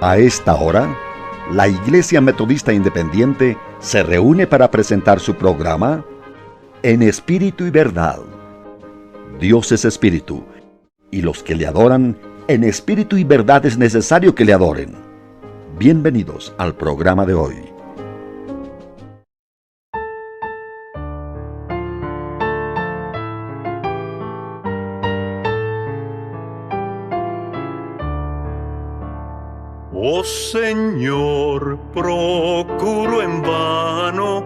A esta hora, la Iglesia Metodista Independiente se reúne para presentar su programa En Espíritu y Verdad. Dios es Espíritu, y los que le adoran en espíritu y verdad es necesario que le adoren. Bienvenidos al programa de hoy. Oh Señor, procuro en vano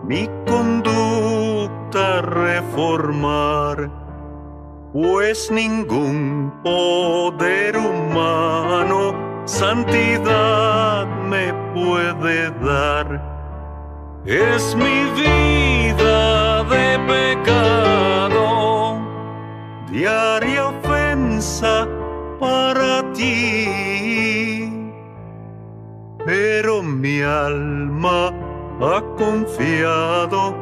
mi conducta reformar, pues ningún poder humano santidad me puede dar. Es mi vida de pecado, diaria ofensa para ti. Pero mi alma ha confiado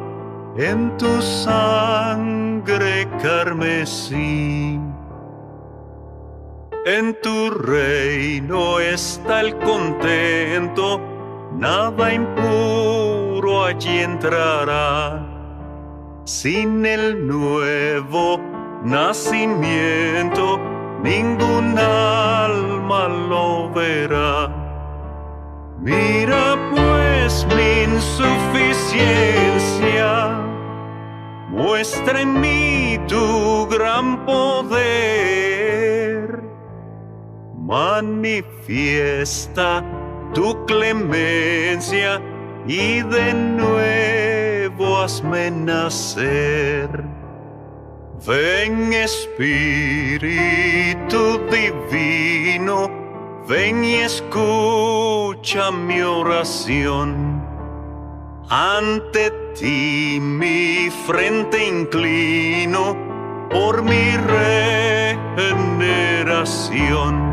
en tu sangre carmesí. En tu reino está el contento, nada impuro allí entrará. Sin el nuevo nacimiento, ningún alma lo verá. Mira pues mi insuficiencia, muestra en mí tu gran poder, manifiesta tu clemencia y de nuevo hazme nacer. Ven Espíritu Divino, ven y escucha mi oración. Ante ti mi frente inclino por mi regeneración.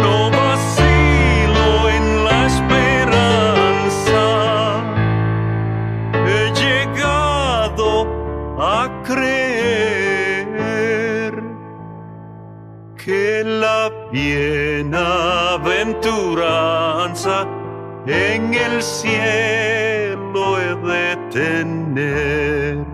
No vacilo en la esperanza, he llegado a creer que la bienaventuranza en el cielo he de tener.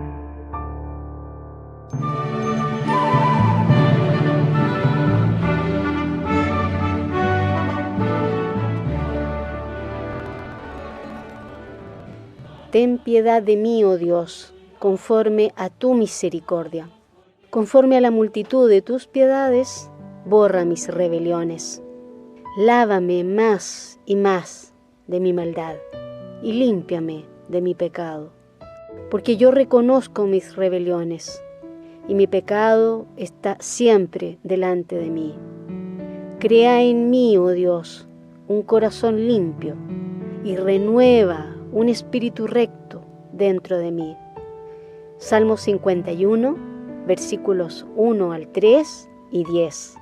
Ten piedad de mí, oh Dios, conforme a tu misericordia. Conforme a la multitud de tus piedades, borra mis rebeliones. Lávame más y más de mi maldad y límpiame de mi pecado. Porque yo reconozco mis rebeliones y mi pecado está siempre delante de mí. Crea en mí, oh Dios, un corazón limpio y renueva un espíritu recto dentro de mí. Salmo 51, versículos 1 al 3 y 10.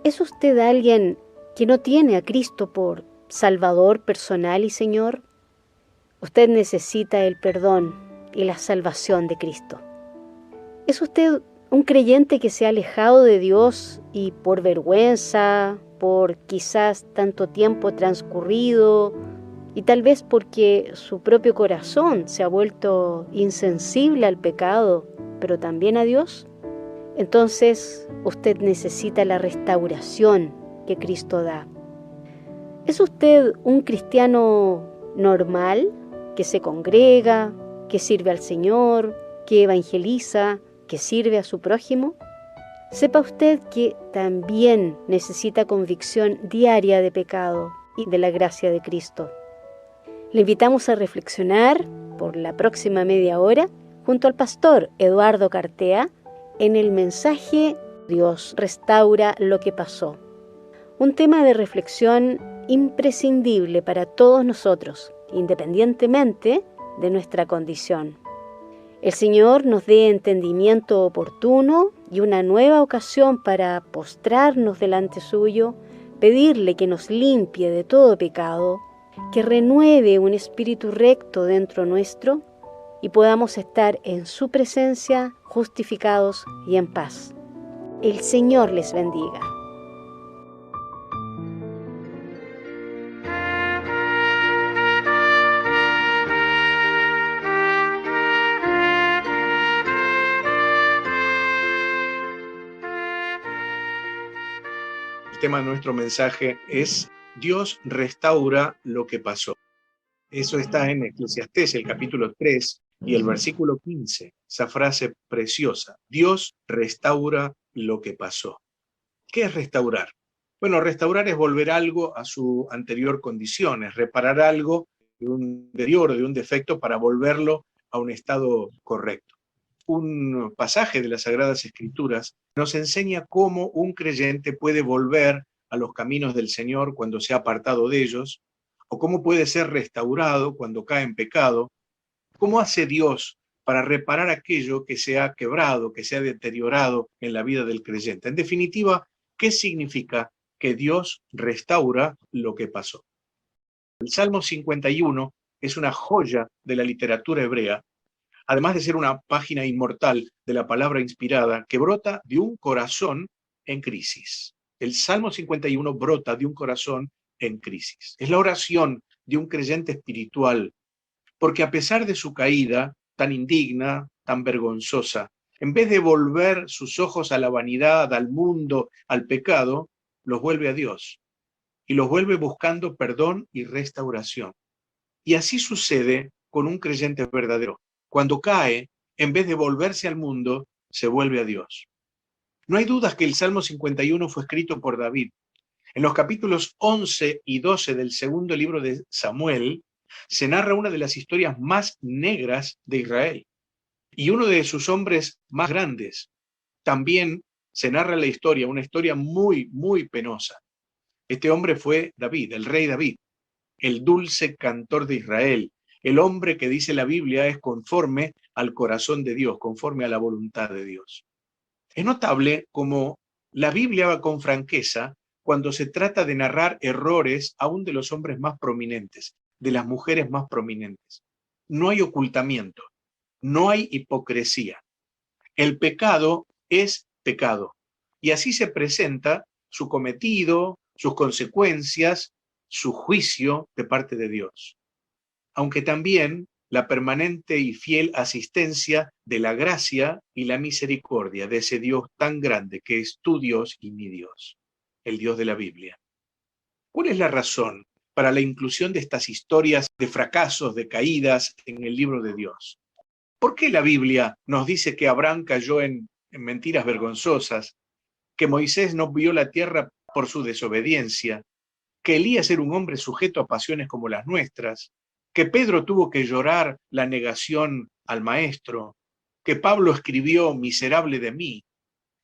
¿Es usted alguien que no tiene a Cristo por Salvador personal y Señor? Usted necesita el perdón y la salvación de Cristo. ¿Es usted un creyente que se ha alejado de Dios y por vergüenza, por quizás tanto tiempo transcurrido y tal vez porque su propio corazón se ha vuelto insensible al pecado, pero también a Dios? Entonces usted necesita la restauración que Cristo da. ¿Es usted un cristiano normal que se congrega, que sirve al Señor, que evangeliza, que sirve a su prójimo? Sepa usted que también necesita convicción diaria de pecado y de la gracia de Cristo. Le invitamos a reflexionar por la próxima media hora junto al pastor Eduardo Cartea en el mensaje Dios restaura lo que pasó. Un tema de reflexión imprescindible para todos nosotros, independientemente de nuestra condición. El Señor nos dé entendimiento oportuno y una nueva ocasión para postrarnos delante suyo, pedirle que nos limpie de todo pecado, que renueve un espíritu recto dentro nuestro y podamos estar en su presencia justificados y en paz. El Señor les bendiga. El tema de nuestro mensaje es Dios restaura lo que pasó. Eso está en Eclesiastés, el capítulo 3 y el versículo 15. Esa frase preciosa. Dios restaura lo que pasó. ¿Qué es restaurar? Bueno, restaurar es volver algo a su anterior condición, es reparar algo de un deterioro, de un defecto, para volverlo a un estado correcto. Un pasaje de las Sagradas Escrituras nos enseña cómo un creyente puede volver a los caminos del Señor cuando se ha apartado de ellos, o cómo puede ser restaurado cuando cae en pecado. ¿Cómo hace Dios para reparar aquello que se ha quebrado, que se ha deteriorado en la vida del creyente? En definitiva, ¿qué significa que Dios restaura lo que pasó? El Salmo 51 es una joya de la literatura hebrea, además de ser una página inmortal de la palabra inspirada que brota de un corazón en crisis. El Salmo 51 brota de un corazón en crisis. Es la oración de un creyente espiritual, porque a pesar de su caída tan indigna, tan vergonzosa, en vez de volver sus ojos a la vanidad, al mundo, al pecado, los vuelve a Dios y los vuelve buscando perdón y restauración. Y así sucede con un creyente verdadero. Cuando cae, en vez de volverse al mundo, se vuelve a Dios. No hay dudas que el Salmo 51 fue escrito por David. En los capítulos 11 y 12 del segundo libro de Samuel, se narra una de las historias más negras de Israel y uno de sus hombres más grandes. También se narra la historia, una historia muy, muy penosa. Este hombre fue David, el rey David, el dulce cantor de Israel, el hombre que dice la Biblia es conforme al corazón de Dios, conforme a la voluntad de Dios. Es notable cómo la Biblia va con franqueza cuando se trata de narrar errores aún de los hombres más prominentes, de las mujeres más prominentes. No hay ocultamiento, no hay hipocresía. El pecado es pecado, y así se presenta su cometido, sus consecuencias, su juicio de parte de Dios. Aunque también la permanente y fiel asistencia de la gracia y la misericordia de ese Dios tan grande que es tu Dios y mi Dios, el Dios de la Biblia. ¿Cuál es la razón para la inclusión de estas historias de fracasos, de caídas en el libro de Dios? ¿Por qué la Biblia nos dice que Abraham cayó en mentiras vergonzosas, que Moisés no vio la tierra por su desobediencia, que Elías era un hombre sujeto a pasiones como las nuestras, que Pedro tuvo que llorar la negación al maestro, que Pablo escribió miserable de mí,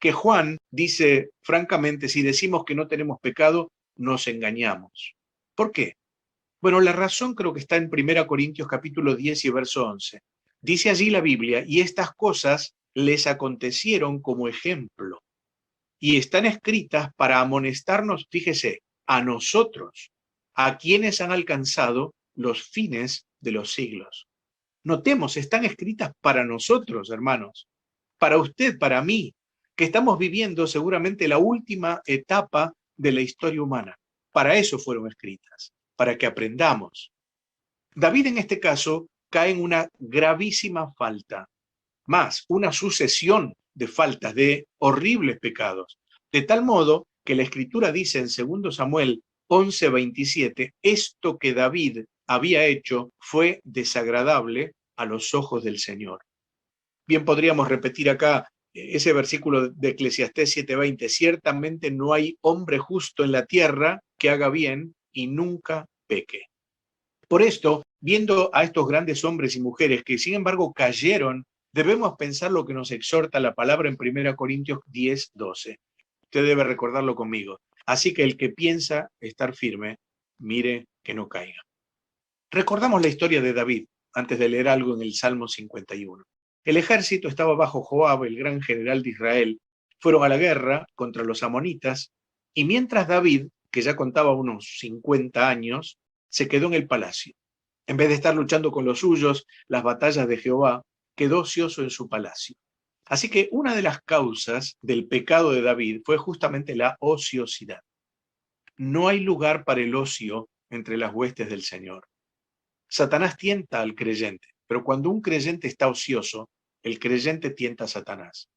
que Juan dice francamente, si decimos que no tenemos pecado, nos engañamos? ¿Por qué? Bueno, la razón creo que está en 1 Corintios capítulo 10 y verso 11. Dice allí la Biblia, y estas cosas les acontecieron como ejemplo, y están escritas para amonestarnos, fíjese, a nosotros, a quienes han alcanzado los fines de los siglos. Notemos, están escritas para nosotros, hermanos, para usted, para mí, que estamos viviendo seguramente la última etapa de la historia humana. Para eso fueron escritas, para que aprendamos. David en este caso cae en una gravísima falta, más una sucesión de faltas, de horribles pecados, de tal modo que la Escritura dice en 2 Samuel 11:27, esto que David había hecho fue desagradable a los ojos del Señor. Bien podríamos repetir acá ese versículo de Eclesiastés 7:20, ciertamente no hay hombre justo en la tierra que haga bien y nunca peque. Por esto, viendo a estos grandes hombres y mujeres que sin embargo cayeron, debemos pensar lo que nos exhorta la palabra en 1 Corintios 10:12. Usted debe recordarlo conmigo. Así que el que piensa estar firme, mire que no caiga. Recordamos la historia de David antes de leer algo en el Salmo 51. El ejército estaba bajo Joab, el gran general de Israel. Fueron a la guerra contra los amonitas y mientras David, que ya contaba unos 50 años, se quedó en el palacio. En vez de estar luchando con los suyos, las batallas de Jehová, quedó ocioso en su palacio. Así que una de las causas del pecado de David fue justamente la ociosidad. No hay lugar para el ocio entre las huestes del Señor. Satanás tienta al creyente, pero cuando un creyente está ocioso, el creyente tienta a Satanás.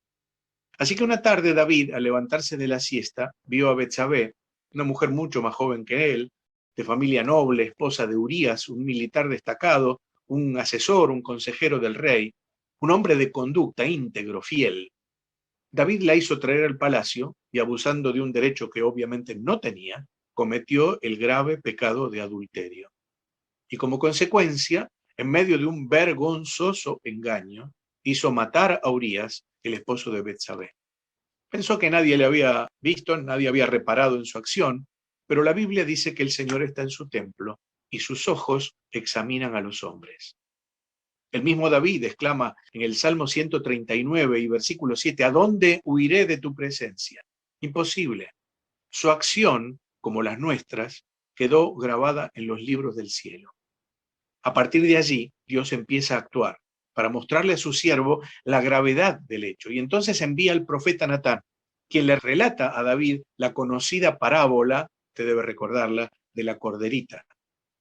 Así que una tarde David, al levantarse de la siesta, vio a Betsabé, una mujer mucho más joven que él, de familia noble, esposa de Urías, un militar destacado, un asesor, un consejero del rey, un hombre de conducta íntegro, fiel. David la hizo traer al palacio y, abusando de un derecho que obviamente no tenía, cometió el grave pecado de adulterio. Y como consecuencia, en medio de un vergonzoso engaño, hizo matar a Urías, el esposo de Betsabé. Pensó que nadie le había visto, nadie había reparado en su acción, pero la Biblia dice que el Señor está en su templo y sus ojos examinan a los hombres. El mismo David exclama en el Salmo 139 y versículo 7, ¿a dónde huiré de tu presencia? Imposible. Su acción, como las nuestras, quedó grabada en los libros del cielo. A partir de allí, Dios empieza a actuar para mostrarle a su siervo la gravedad del hecho. Y entonces envía al profeta Natán, quien le relata a David la conocida parábola, usted debe recordarla, de la corderita.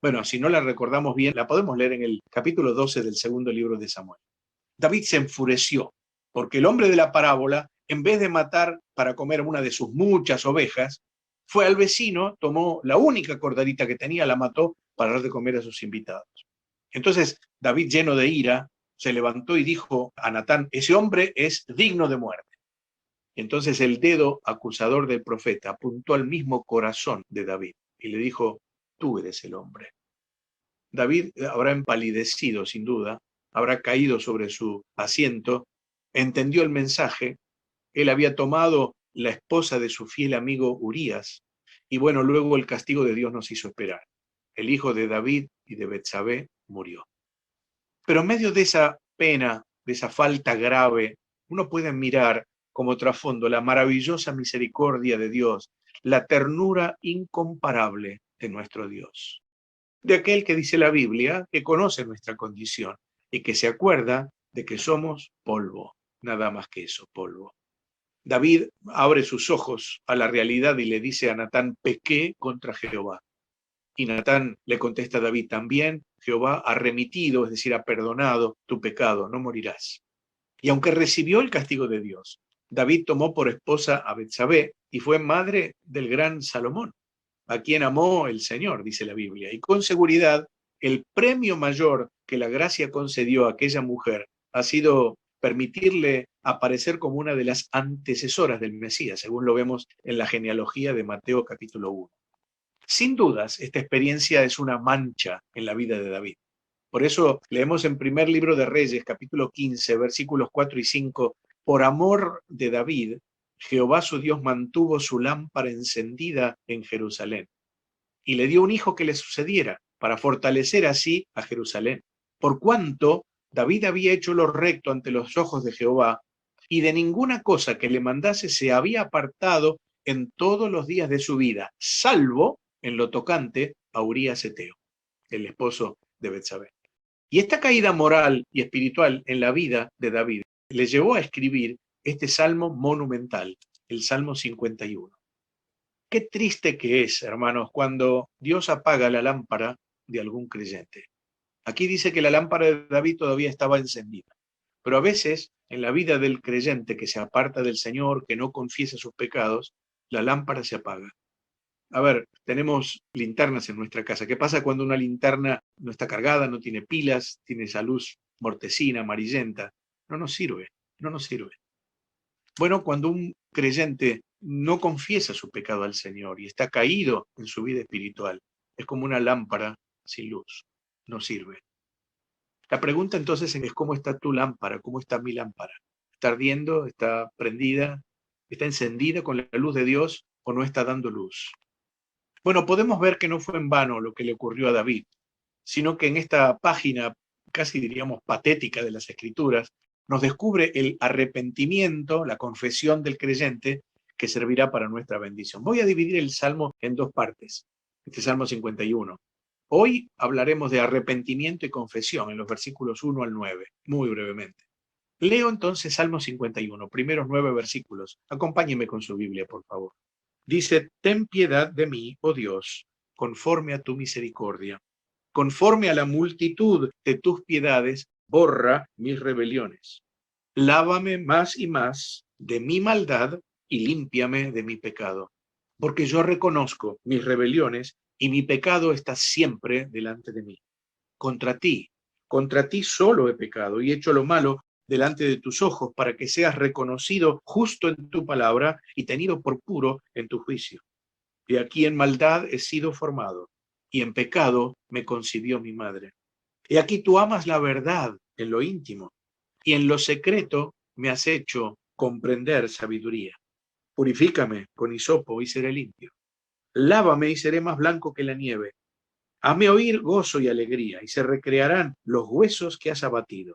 Bueno, si no la recordamos bien, la podemos leer en el capítulo 12 del segundo libro de Samuel. David se enfureció, porque el hombre de la parábola, en vez de matar para comer una de sus muchas ovejas, fue al vecino, tomó la única corderita que tenía, la mató para dar de comer a sus invitados. Entonces David, lleno de ira, se levantó y dijo a Natán, ese hombre es digno de muerte. Entonces el dedo acusador del profeta apuntó al mismo corazón de David y le dijo, tú eres el hombre. David habrá empalidecido, sin duda, habrá caído sobre su asiento, entendió el mensaje, él había tomado la esposa de su fiel amigo Urías, y bueno, luego el castigo de Dios nos hizo esperar. El hijo de David y de Betsabé murió. Pero en medio de esa pena, de esa falta grave, uno puede mirar como trasfondo la maravillosa misericordia de Dios, la ternura incomparable de nuestro Dios. De aquel que dice la Biblia, que conoce nuestra condición y que se acuerda de que somos polvo, nada más que eso, polvo. David abre sus ojos a la realidad y le dice a Natán, pequé contra Jehová. Y Natán le contesta a David, también Jehová ha remitido, es decir, ha perdonado tu pecado, no morirás. Y aunque recibió el castigo de Dios, David tomó por esposa a Betsabé y fue madre del gran Salomón, a quien amó el Señor, dice la Biblia. Y con seguridad, el premio mayor que la gracia concedió a aquella mujer ha sido permitirle aparecer como una de las antecesoras del Mesías, según lo vemos en la genealogía de Mateo capítulo 1. Sin dudas, esta experiencia es una mancha en la vida de David. Por eso leemos en primer libro de Reyes, capítulo 15, versículos 4 y 5, por amor de David, Jehová su Dios mantuvo su lámpara encendida en Jerusalén y le dio un hijo que le sucediera para fortalecer así a Jerusalén. Por cuanto David había hecho lo recto ante los ojos de Jehová y de ninguna cosa que le mandase se había apartado en todos los días de su vida, salvo en lo tocante a Urías Eteo, el esposo de Betsabé. Y esta caída moral y espiritual en la vida de David le llevó a escribir este salmo monumental, el Salmo 51. Qué triste que es, hermanos, cuando Dios apaga la lámpara de algún creyente. Aquí dice que la lámpara de David todavía estaba encendida, pero a veces en la vida del creyente que se aparta del Señor, que no confiesa sus pecados, la lámpara se apaga. A ver, tenemos linternas en nuestra casa. ¿Qué pasa cuando una linterna no está cargada, no tiene pilas, tiene esa luz mortecina, amarillenta? No nos sirve, no nos sirve. Bueno, cuando un creyente no confiesa su pecado al Señor y está caído en su vida espiritual, es como una lámpara sin luz, no sirve. La pregunta entonces es cómo está tu lámpara, cómo está mi lámpara. ¿Está ardiendo? ¿Está prendida? ¿Está encendida con la luz de Dios o no está dando luz? Bueno, podemos ver que no fue en vano lo que le ocurrió a David, sino que en esta página, casi diríamos patética de las Escrituras, nos descubre el arrepentimiento, la confesión del creyente que servirá para nuestra bendición. Voy a dividir el Salmo en dos partes, este Salmo 51. Hoy hablaremos de arrepentimiento y confesión en los versículos 1 al 9, muy brevemente. Leo entonces Salmo 51, primeros 9 versículos. Acompáñeme con su Biblia, por favor. Dice, ten piedad de mí, oh Dios, conforme a tu misericordia. Conforme a la multitud de tus piedades, borra mis rebeliones. Lávame más y más de mi maldad y límpiame de mi pecado. porque yo reconozco mis rebeliones y mi pecado está siempre delante de mí. Contra ti solo he pecado y hecho lo malo delante de tus ojos para que seas reconocido justo en tu palabra y tenido por puro en tu juicio. Y aquí en maldad he sido formado y en pecado me concibió mi madre. Y aquí tú amas la verdad en lo íntimo y en lo secreto me has hecho comprender sabiduría. Purifícame con hisopo y seré limpio. Lávame y seré más blanco que la nieve. Hazme oír gozo y alegría, y se recrearán los huesos que has abatido.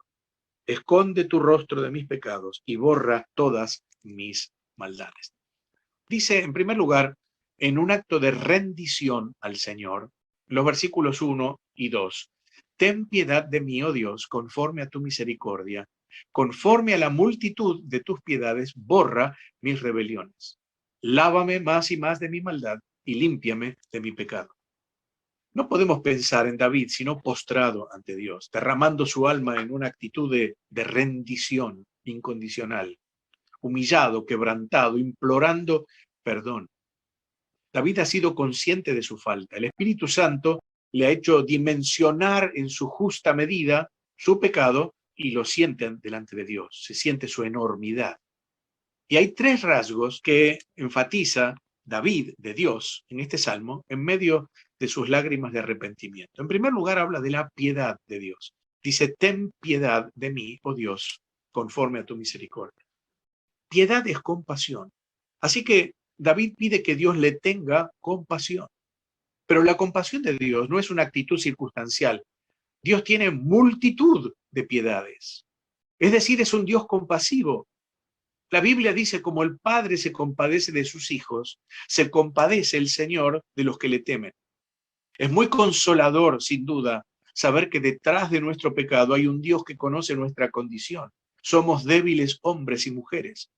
Esconde tu rostro de mis pecados y borra todas mis maldades. Dice, en primer lugar, en un acto de rendición al Señor, los versículos 1 y 2. Ten piedad de mí, oh Dios, conforme a tu misericordia. Conforme a la multitud de tus piedades, borra mis rebeliones. Lávame más y más de mi maldad y límpiame de mi pecado. No podemos pensar en David sino postrado ante Dios, derramando su alma en una actitud de rendición incondicional, humillado, quebrantado, implorando perdón. David ha sido consciente de su falta. El Espíritu Santo le ha hecho dimensionar en su justa medida su pecado y lo siente delante de Dios, se siente su enormidad. Y hay tres rasgos que enfatiza David de Dios en este salmo en medio de sus lágrimas de arrepentimiento. En primer lugar, habla de la piedad de Dios. Dice, ten piedad de mí, oh Dios, conforme a tu misericordia. Piedad es compasión. Así que David pide que Dios le tenga compasión. Pero la compasión de Dios no es una actitud circunstancial. Dios tiene multitud de piedades. Es decir, es un Dios compasivo. La Biblia dice, como el Padre se compadece de sus hijos, se compadece el Señor de los que le temen. Es muy consolador, sin duda, saber que detrás de nuestro pecado hay un Dios que conoce nuestra condición. Somos débiles hombres y mujeres.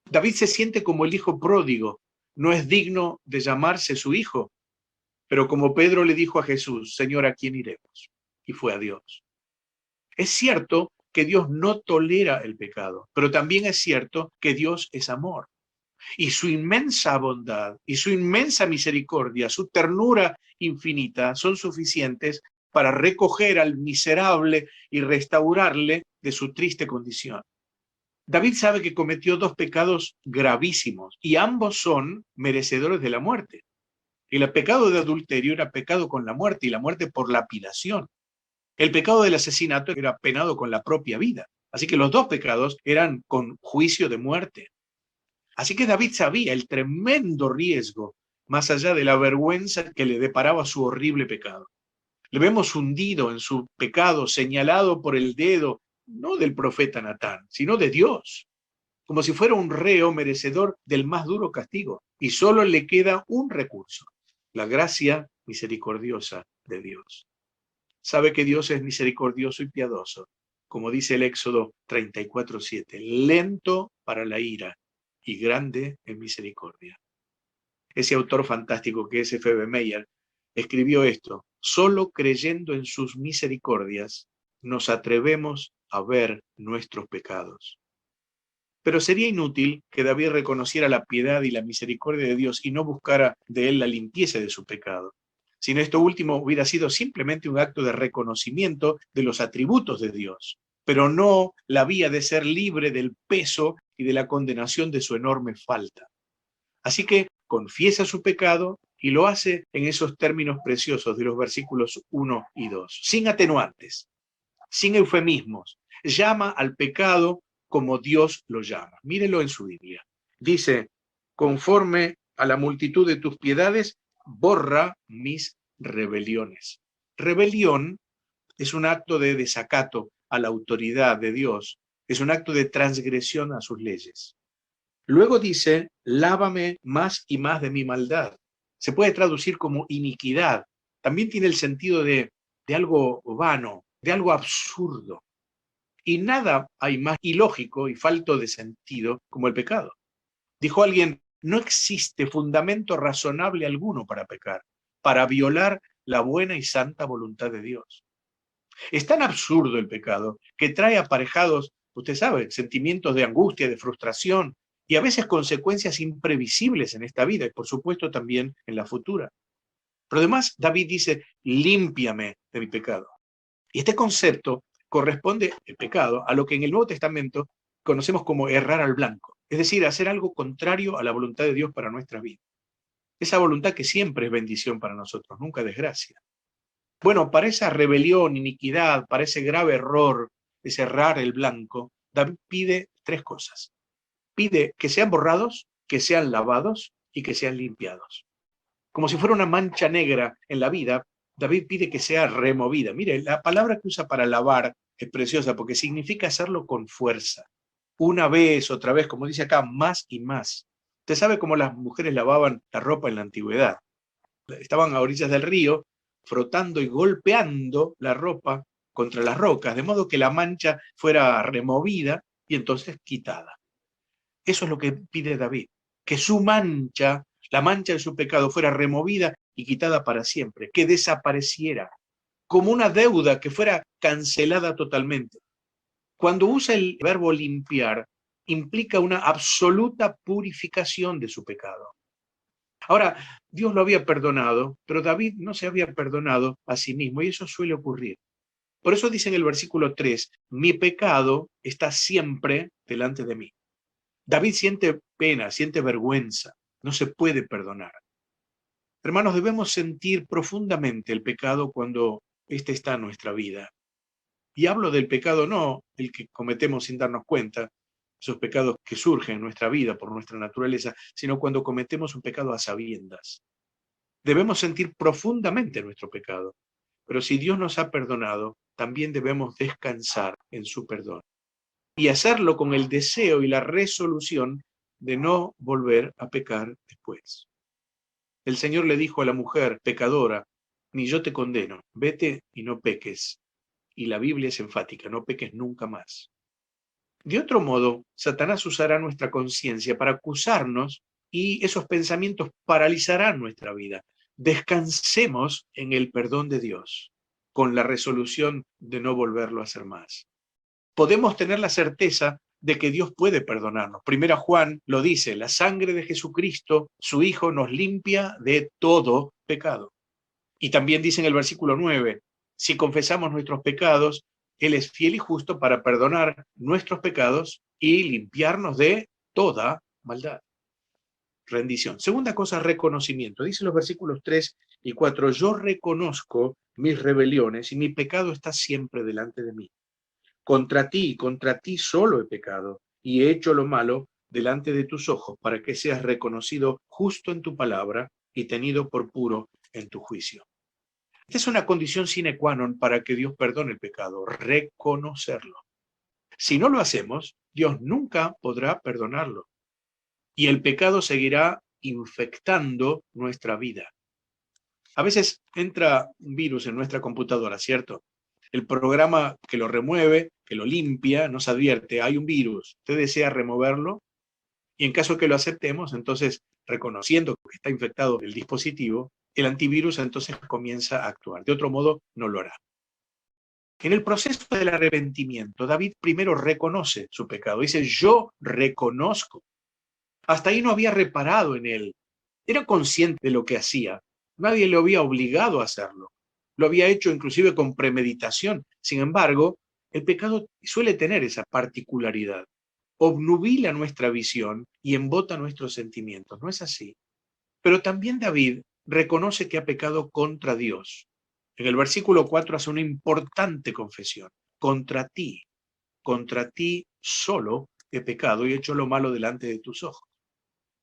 David se siente como el hijo pródigo. No es digno de llamarse su hijo. Pero como Pedro le dijo a Jesús, Señor, ¿a quién iremos? Y fue a Dios. Es cierto que Dios no tolera el pecado, pero también es cierto que Dios es amor. Y su inmensa bondad y su inmensa misericordia, su ternura infinita son suficientes para recoger al miserable y restaurarle de su triste condición. David sabe que cometió dos pecados gravísimos y ambos son merecedores de la muerte. El pecado de adulterio era pecado con la muerte y la muerte por lapidación. El pecado del asesinato era penado con la propia vida. Así que los dos pecados eran con juicio de muerte. Así que David sabía el tremendo riesgo, más allá de la vergüenza que le deparaba su horrible pecado. Le vemos hundido en su pecado, señalado por el dedo, no del profeta Natán, sino de Dios, como si fuera un reo merecedor del más duro castigo. Y solo le queda un recurso, la gracia misericordiosa de Dios. Sabe que Dios es misericordioso y piadoso, como dice el Éxodo 34:7, lento para la ira y grande en misericordia. Ese autor fantástico que es F.B. Meyer escribió esto: solo creyendo en sus misericordias nos atrevemos a ver nuestros pecados. Pero sería inútil que David reconociera la piedad y la misericordia de Dios y no buscara de él la limpieza de su pecado. Sino esto último hubiera sido simplemente un acto de reconocimiento de los atributos de Dios, pero no la vía de ser libre del peso y de la condenación de su enorme falta. Así que confiesa su pecado y lo hace en esos términos preciosos de los versículos 1 y 2, sin atenuantes, sin eufemismos. Llama al pecado como Dios lo llama. Mírelo en su Biblia. Dice, conforme a la multitud de tus piedades, borra mis rebeliones. Rebelión es un acto de desacato a la autoridad de Dios, es un acto de transgresión a sus leyes. Luego dice, lávame más y más de mi maldad. Se puede traducir como iniquidad. También tiene el sentido de algo vano, de algo absurdo. Y nada hay más ilógico y falto de sentido como el pecado. Dijo alguien, no existe fundamento razonable alguno para pecar, para violar la buena y santa voluntad de Dios. Es tan absurdo el pecado que trae aparejados, usted sabe, sentimientos de angustia, de frustración, y a veces consecuencias imprevisibles en esta vida y por supuesto también en la futura. Pero además David dice, límpiame de mi pecado. Y este concepto corresponde, el pecado, a lo que en el Nuevo Testamento conocemos como errar al blanco, es decir, hacer algo contrario a la voluntad de Dios para nuestra vida. Esa voluntad que siempre es bendición para nosotros, nunca desgracia. Bueno, para esa rebelión, iniquidad, para ese grave error, ese errar el blanco, David pide tres cosas. Pide que sean borrados, que sean lavados y que sean limpiados. Como si fuera una mancha negra en la vida, David pide que sea removida. Mire, la palabra que usa para lavar es preciosa porque significa hacerlo con fuerza. Una vez, otra vez, como dice acá, más y más. Usted sabe cómo las mujeres lavaban la ropa en la antigüedad. Estaban a orillas del río, frotando y golpeando la ropa contra las rocas, de modo que la mancha fuera removida y entonces quitada. Eso es lo que pide David, que su mancha, la mancha de su pecado, fuera removida y quitada para siempre, que desapareciera, como una deuda que fuera cancelada totalmente. Cuando usa el verbo limpiar, implica una absoluta purificación de su pecado. Ahora, Dios lo había perdonado, pero David no se había perdonado a sí mismo, y eso suele ocurrir. Por eso dice en el versículo 3, mi pecado está siempre delante de mí. David siente pena, siente vergüenza, no se puede perdonar. Hermanos, debemos sentir profundamente el pecado cuando éste está en nuestra vida. Y hablo del pecado no el que cometemos sin darnos cuenta, esos pecados que surgen en nuestra vida por nuestra naturaleza, sino cuando cometemos un pecado a sabiendas. Debemos sentir profundamente nuestro pecado, pero si Dios nos ha perdonado, también debemos descansar en su perdón y hacerlo con el deseo y la resolución de no volver a pecar después. El Señor le dijo a la mujer pecadora, ni yo te condeno, vete y no peques. Y la Biblia es enfática, no peques nunca más. De otro modo, Satanás usará nuestra conciencia para acusarnos y esos pensamientos paralizarán nuestra vida. Descansemos en el perdón de Dios, con la resolución de no volverlo a hacer más. Podemos tener la certeza de que Dios puede perdonarnos. Primera Juan lo dice, la sangre de Jesucristo, su Hijo, nos limpia de todo pecado. Y también dice en el versículo 9, si confesamos nuestros pecados, Él es fiel y justo para perdonar nuestros pecados y limpiarnos de toda maldad. Rendición. Segunda cosa, reconocimiento. Dice los versículos 3 y 4, yo reconozco mis rebeliones y mi pecado está siempre delante de mí. Contra ti solo he pecado y he hecho lo malo delante de tus ojos para que seas reconocido justo en tu palabra y tenido por puro en tu juicio. Esta es una condición sine qua non para que Dios perdone el pecado, reconocerlo. Si no lo hacemos, Dios nunca podrá perdonarlo. Y el pecado seguirá infectando nuestra vida. A veces entra un virus en nuestra computadora, ¿cierto? El programa que lo remueve, que lo limpia, nos advierte, hay un virus, usted desea removerlo, y en caso que lo aceptemos, entonces, reconociendo que está infectado el dispositivo, el antivirus entonces comienza a actuar. De otro modo, no lo hará. En el proceso del arrepentimiento, David primero reconoce su pecado. Dice, yo reconozco. Hasta ahí no había reparado en él. Era consciente de lo que hacía. Nadie le había obligado a hacerlo. Lo había hecho inclusive con premeditación. Sin embargo, el pecado suele tener esa particularidad. Obnubila nuestra visión y embota nuestros sentimientos. ¿No es así? Pero también David reconoce que ha pecado contra Dios. En el versículo 4 hace una importante confesión. Contra ti solo he pecado y he hecho lo malo delante de tus ojos.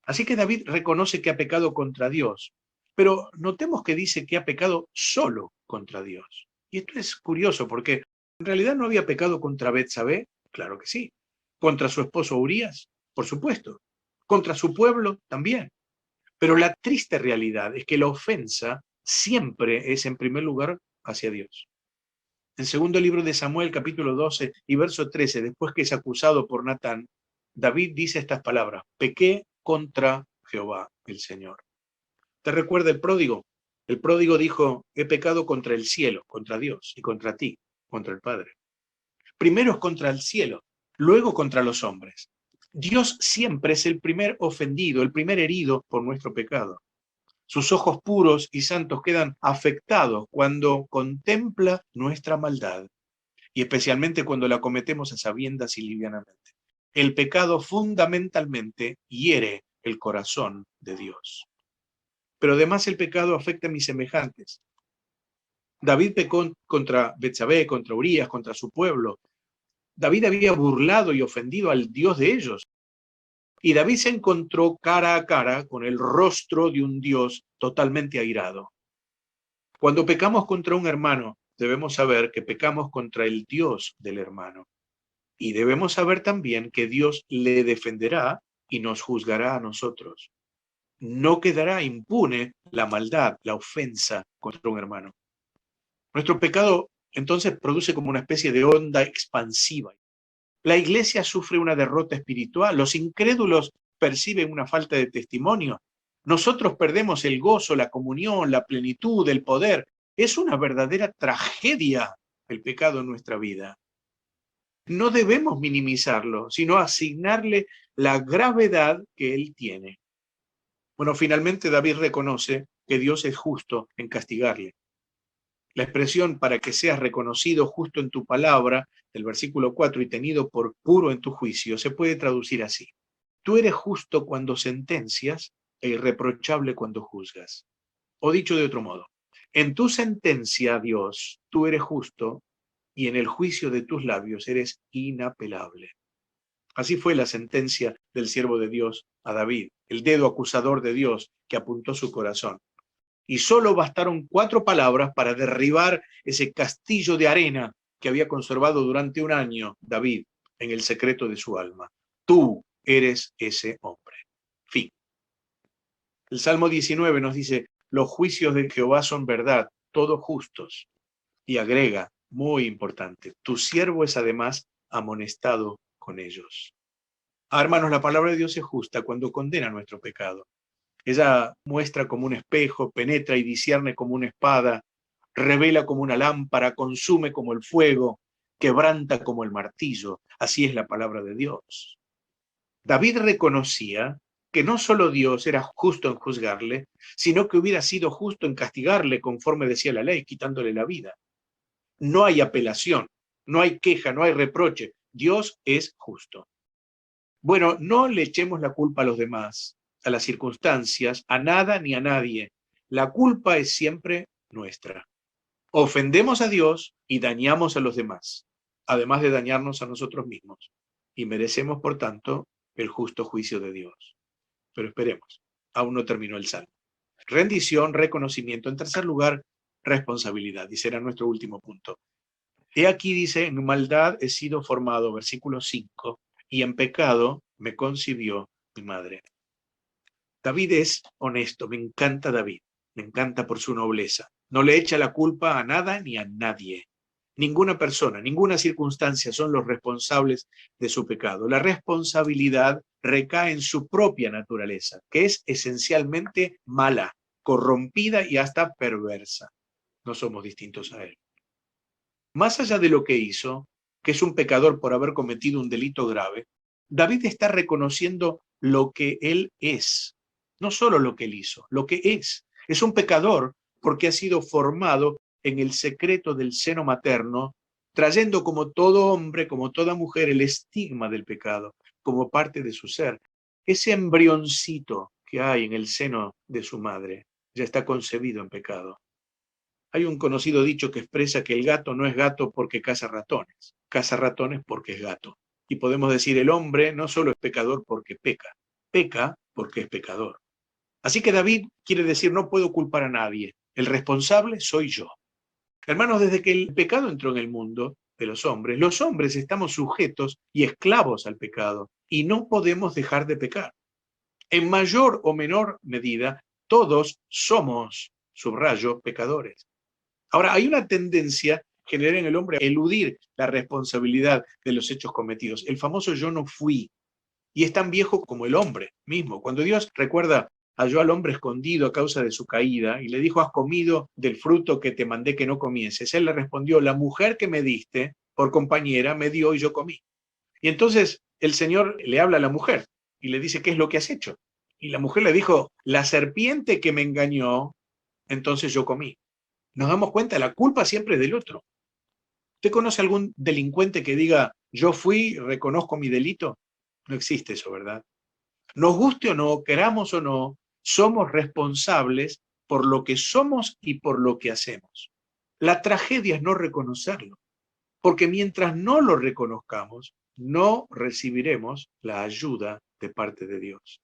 Así que David reconoce que ha pecado contra Dios, pero notemos que dice que ha pecado solo contra Dios. Y esto es curioso porque en realidad no había pecado contra Betsabé, claro que sí. Contra su esposo Urías, por supuesto. Contra su pueblo también. Pero la triste realidad es que la ofensa siempre es en primer lugar hacia Dios. En segundo libro de Samuel, capítulo 12 y verso 13, después que es acusado por Natán, David dice estas palabras, pequé contra Jehová, el Señor. ¿Te recuerda el pródigo? El pródigo dijo, he pecado contra el cielo, contra Dios, y contra ti, contra el Padre. Primero es contra el cielo, luego contra los hombres. Dios siempre es el primer ofendido, el primer herido por nuestro pecado. Sus ojos puros y santos quedan afectados cuando contempla nuestra maldad, y especialmente cuando la cometemos a sabiendas y livianamente. El pecado fundamentalmente hiere el corazón de Dios. Pero además el pecado afecta a mis semejantes. David pecó contra Betsabé, contra Urías, contra su pueblo. David había burlado y ofendido al Dios de ellos. Y David se encontró cara a cara con el rostro de un Dios totalmente airado. Cuando pecamos contra un hermano, debemos saber que pecamos contra el Dios del hermano. Y debemos saber también que Dios le defenderá y nos juzgará a nosotros. No quedará impune la maldad, la ofensa contra un hermano. Nuestro pecado entonces produce como una especie de onda expansiva. La iglesia sufre una derrota espiritual, los incrédulos perciben una falta de testimonio, nosotros perdemos el gozo, la comunión, la plenitud, el poder. Es una verdadera tragedia el pecado en nuestra vida. No debemos minimizarlo, sino asignarle la gravedad que él tiene. Bueno, finalmente David reconoce que Dios es justo en castigarle. La expresión para que seas reconocido justo en tu palabra, del versículo 4, y tenido por puro en tu juicio, se puede traducir así. Tú eres justo cuando sentencias e irreprochable cuando juzgas. O dicho de otro modo, en tu sentencia, Dios, tú eres justo y en el juicio de tus labios eres inapelable. Así fue la sentencia del siervo de Dios a David, el dedo acusador de Dios que apuntó su corazón. Y solo bastaron 4 palabras para derribar ese castillo de arena que había conservado durante un año David en el secreto de su alma. Tú eres ese hombre. Fin. El Salmo 19 nos dice, los juicios de Jehová son verdad, todos justos. Y agrega, muy importante, tu siervo es además amonestado con ellos. Hermanos, la palabra de Dios es justa cuando condena nuestro pecado. Ella muestra como un espejo, penetra y discierne como una espada, revela como una lámpara, consume como el fuego, quebranta como el martillo. Así es la palabra de Dios. David reconocía que no solo Dios era justo en juzgarle, sino que hubiera sido justo en castigarle conforme decía la ley, quitándole la vida. No hay apelación, no hay queja, no hay reproche. Dios es justo. Bueno, no le echemos la culpa a los demás, a las circunstancias, a nada ni a nadie. La culpa es siempre nuestra. Ofendemos a Dios y dañamos a los demás, además de dañarnos a nosotros mismos. Y merecemos, por tanto, el justo juicio de Dios. Pero esperemos, aún no terminó el salmo. Rendición, reconocimiento. En tercer lugar, responsabilidad. Y será nuestro último punto. He aquí dice, en maldad he sido formado, versículo 5, y en pecado me concibió mi madre. David es honesto, me encanta David, me encanta por su nobleza. No le echa la culpa a nada ni a nadie. Ninguna persona, ninguna circunstancia son los responsables de su pecado. La responsabilidad recae en su propia naturaleza, que es esencialmente mala, corrompida y hasta perversa. No somos distintos a él. Más allá de lo que hizo, que es un pecador por haber cometido un delito grave, David está reconociendo lo que él es. No solo lo que él hizo, lo que es. Es un pecador porque ha sido formado en el secreto del seno materno, trayendo como todo hombre, como toda mujer, el estigma del pecado, como parte de su ser. Ese embrioncito que hay en el seno de su madre ya está concebido en pecado. Hay un conocido dicho que expresa que el gato no es gato porque caza ratones porque es gato. Y podemos decir, el hombre no solo es pecador porque peca porque es pecador. Así que David quiere decir, no puedo culpar a nadie, el responsable soy yo. Hermanos, desde que el pecado entró en el mundo de los hombres estamos sujetos y esclavos al pecado, y no podemos dejar de pecar. En mayor o menor medida, todos somos, subrayo, pecadores. Ahora, hay una tendencia general en el hombre a eludir la responsabilidad de los hechos cometidos. El famoso yo no fui, y es tan viejo como el hombre mismo. Cuando Dios, recuerda, halló al hombre escondido a causa de su caída y le dijo, has comido del fruto que te mandé que no comieses. Él le respondió, la mujer que me diste por compañera me dio y yo comí. Y entonces el Señor le habla a la mujer y le dice, ¿qué es lo que has hecho? Y la mujer le dijo, la serpiente que me engañó, entonces yo comí. Nos damos cuenta, la culpa siempre es del otro. ¿Usted conoce algún delincuente que diga, yo fui, reconozco mi delito? No existe eso, ¿verdad? Nos guste o no, queramos o no, somos responsables por lo que somos y por lo que hacemos. La tragedia es no reconocerlo, porque mientras no lo reconozcamos, no recibiremos la ayuda de parte de Dios.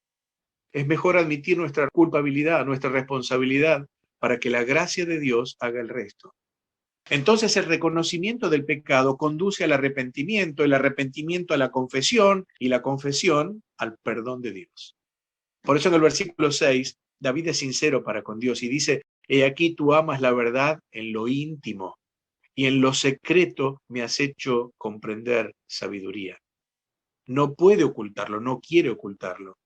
Es mejor admitir nuestra culpabilidad, nuestra responsabilidad, para que la gracia de Dios haga el resto. Entonces el reconocimiento del pecado conduce al arrepentimiento, el arrepentimiento a la confesión y la confesión al perdón de Dios. Por eso en el versículo 6, David es sincero para con Dios y dice, he aquí tú amas la verdad en lo íntimo y en lo secreto me has hecho comprender sabiduría. No puede ocultarlo, no quiere ocultarlo.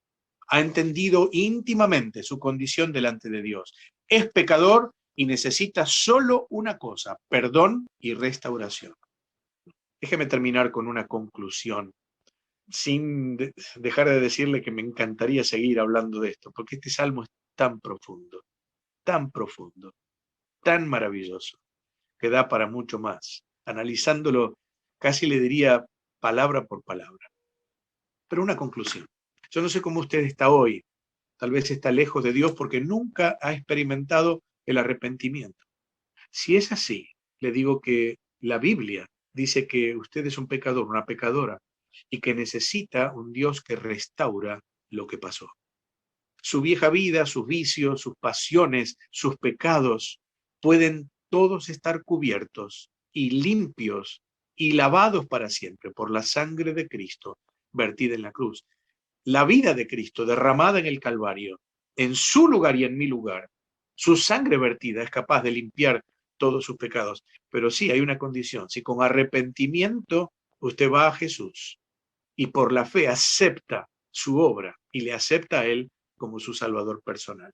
Ha entendido íntimamente su condición delante de Dios. Es pecador y necesita solo una cosa, perdón y restauración. Déjeme terminar con una conclusión, sin dejar de decirle que me encantaría seguir hablando de esto, porque este salmo es tan profundo, tan maravilloso, que da para mucho más. Analizándolo, casi le diría palabra por palabra. Pero una conclusión. Yo no sé cómo usted está hoy. Tal vez está lejos de Dios porque nunca ha experimentado el arrepentimiento. Si es así, le digo que la Biblia dice que usted es un pecador, una pecadora, y que necesita un Dios que restaura lo que pasó. Su vieja vida, sus vicios, sus pasiones, sus pecados, pueden todos estar cubiertos y limpios y lavados para siempre por la sangre de Cristo vertida en la cruz. La vida de Cristo derramada en el Calvario, en su lugar y en mi lugar, su sangre vertida es capaz de limpiar todos sus pecados. Pero sí hay una condición, si con arrepentimiento usted va a Jesús y por la fe acepta su obra y le acepta a Él como su Salvador personal.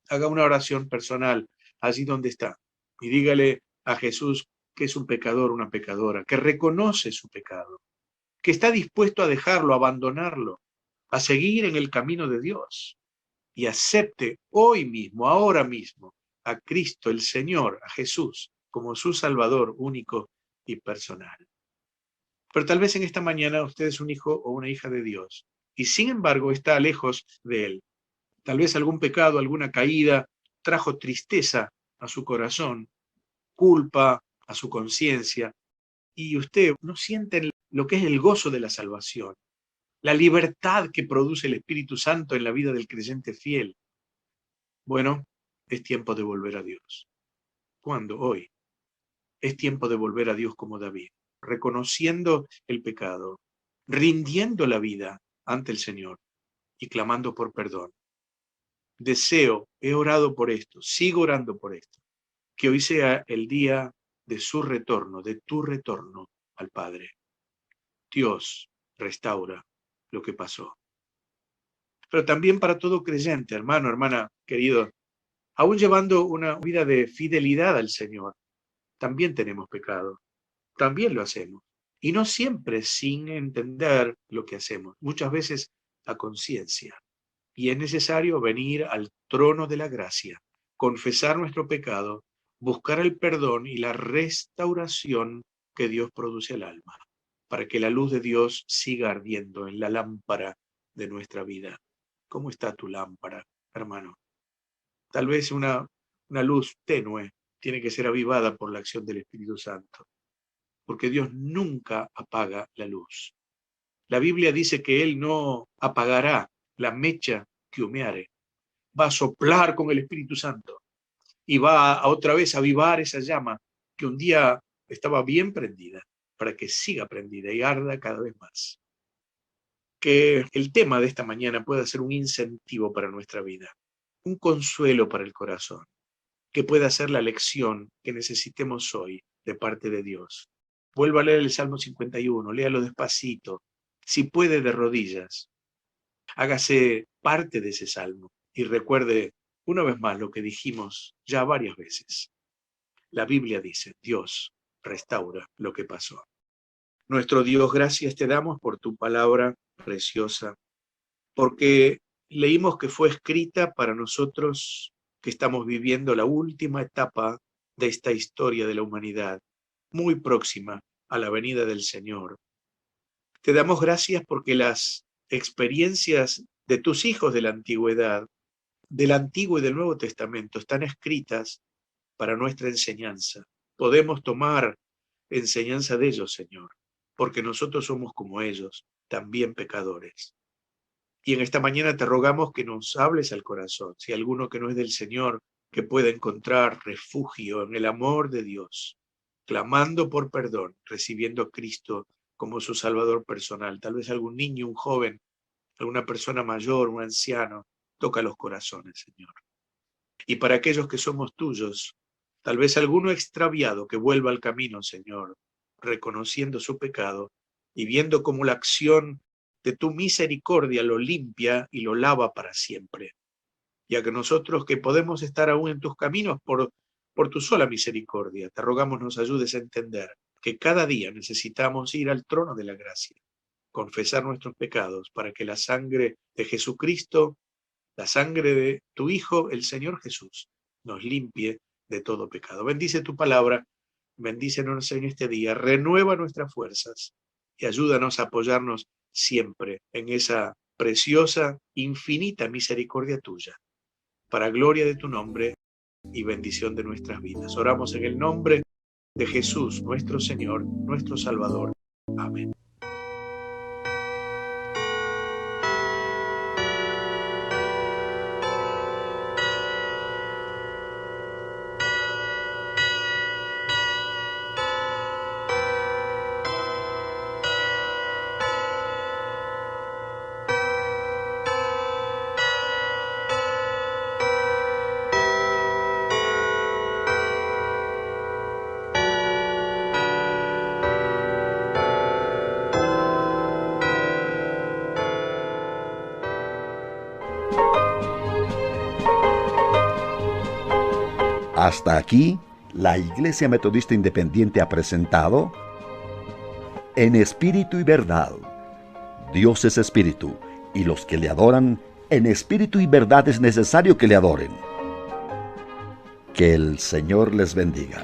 Haga una oración personal allí donde está y dígale a Jesús que es un pecador, una pecadora, que reconoce su pecado, que está dispuesto a dejarlo, a abandonarlo, a seguir en el camino de Dios y acepte hoy mismo, ahora mismo, a Cristo el Señor, a Jesús, como su Salvador único y personal. Pero tal vez en esta mañana usted es un hijo o una hija de Dios y sin embargo está lejos de Él. Tal vez algún pecado, alguna caída trajo tristeza a su corazón, culpa a su conciencia y usted no siente lo que es el gozo de la salvación, la libertad que produce el Espíritu Santo en la vida del creyente fiel. Bueno, es tiempo de volver a Dios. ¿Cuándo? Hoy. Es tiempo de volver a Dios como David, reconociendo el pecado, rindiendo la vida ante el Señor y clamando por perdón. Deseo, he orado por esto, sigo orando por esto, que hoy sea el día de su retorno, de tu retorno al Padre. Dios restaura lo que pasó. Pero también para todo creyente, hermano, hermana, querido, aún llevando una vida de fidelidad al Señor, también tenemos pecado, también lo hacemos. Y no siempre sin entender lo que hacemos, muchas veces a conciencia. Y es necesario venir al trono de la gracia, confesar nuestro pecado, buscar el perdón y la restauración que Dios produce al alma, para que la luz de Dios siga ardiendo en la lámpara de nuestra vida. ¿Cómo está tu lámpara, hermano? Tal vez una luz tenue tiene que ser avivada por la acción del Espíritu Santo, porque Dios nunca apaga la luz. La Biblia dice que Él no apagará la mecha que humeare, va a soplar con el Espíritu Santo y va a otra vez a avivar esa llama que un día estaba bien prendida, para que siga prendida y arda cada vez más. Que el tema de esta mañana pueda ser un incentivo para nuestra vida, un consuelo para el corazón, que pueda ser la lección que necesitemos hoy de parte de Dios. Vuelva a leer el Salmo 51, léalo despacito, si puede de rodillas. Hágase parte de ese salmo y recuerde una vez más lo que dijimos ya varias veces. La Biblia dice, Dios restaura lo que pasó. Nuestro Dios, gracias te damos por tu palabra preciosa, porque leímos que fue escrita para nosotros que estamos viviendo la última etapa de esta historia de la humanidad, muy próxima a la venida del Señor. Te damos gracias porque las experiencias de tus hijos de la antigüedad, del Antiguo y del Nuevo Testamento, están escritas para nuestra enseñanza. Podemos tomar enseñanza de ellos, Señor, porque nosotros somos como ellos, también pecadores. Y en esta mañana te rogamos que nos hables al corazón, si alguno que no es del Señor, que pueda encontrar refugio en el amor de Dios, clamando por perdón, recibiendo a Cristo como su Salvador personal. Tal vez algún niño, un joven, alguna persona mayor, un anciano, toca los corazones, Señor. Y para aquellos que somos tuyos, tal vez alguno extraviado que vuelva al camino, Señor, reconociendo su pecado y viendo cómo la acción de tu misericordia lo limpia y lo lava para siempre. Ya que nosotros que podemos estar aún en tus caminos por tu sola misericordia, te rogamos nos ayudes a entender que cada día necesitamos ir al trono de la gracia, confesar nuestros pecados para que la sangre de Jesucristo, la sangre de tu Hijo, el Señor Jesús, nos limpie de todo pecado. Bendice tu palabra, bendícenos en este día, renueva nuestras fuerzas y ayúdanos a apoyarnos siempre en esa preciosa, infinita misericordia tuya, para gloria de tu nombre y bendición de nuestras vidas. Oramos en el nombre de Jesús, nuestro Señor, nuestro Salvador. Amén. Hasta aquí, la Iglesia Metodista Independiente ha presentado En Espíritu y Verdad. Dios es Espíritu, y los que le adoran, en espíritu y verdad es necesario que le adoren. Que el Señor les bendiga.